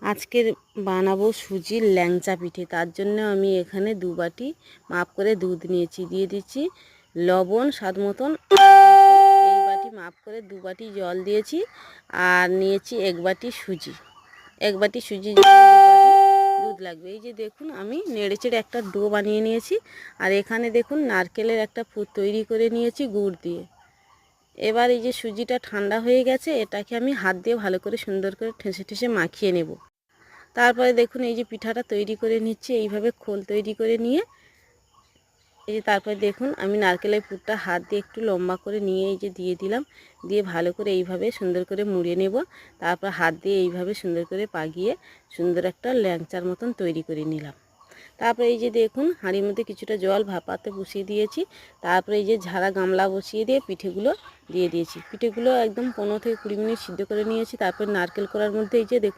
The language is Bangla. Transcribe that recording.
আজকের বানাবো সুজির ল্যাংচা পিঠে। তার জন্য আমি এখানে 2 বাটি মাপ করে দুধ নিয়েছি, দিয়ে দিচ্ছি লবণ স্বাদ মতন। এই বাটি মাপ করে 2 বাটি জল দিয়েছি, আর নিয়েছি 1 বাটি সুজি। 1 বাটি সুজি 2 বাটি দুধ লাগবে। এই যে দেখুন আমি নেড়েচেড়ে একটা ডো বানিয়ে নিয়েছি, আর এখানে দেখুন নারকেলের একটা পুর তৈরি করে নিয়েছি গুড় দিয়ে। এবার এই যে সুজিটা ঠান্ডা হয়ে গেছে, এটাকে আমি হাত দিয়ে ভালো করে সুন্দর করে ঠেসে ঠেসে মাখিয়ে নেব। তারপরে দেখুন এই যে পিঠাটা তৈরি করে নিচ্ছি, এইভাবে খোল তৈরি করে নিয়ে এই যে তারপরে দেখুন আমি নারকেলের পুরটা হাত দিয়ে একটু লম্বা করে নিয়ে এই যে দিয়ে দিলাম, দিয়ে ভালো করে এইভাবে সুন্দর করে মুড়ে নেব। তারপর হাত দিয়ে এইভাবে সুন্দর করে পাকিয়ে সুন্দর একটা ল্যাংচার মতন তৈরি করে নিলাম। তারপরে এই যে দেখুন হাঁড়ির মধ্যে কিছুটা জল ভাপাতে বসিয়ে দিয়েছি। তারপরে এই যে ঝাড়া গামলা বসিয়ে দিয়ে পিঠেগুলো দিয়ে দিয়েছি। পিঠেগুলো একদম 15 থেকে 20 মিনিট সিদ্ধ করে নিয়েছি। তারপর নারকেল কোড়ার মধ্যে এই যে দেখুন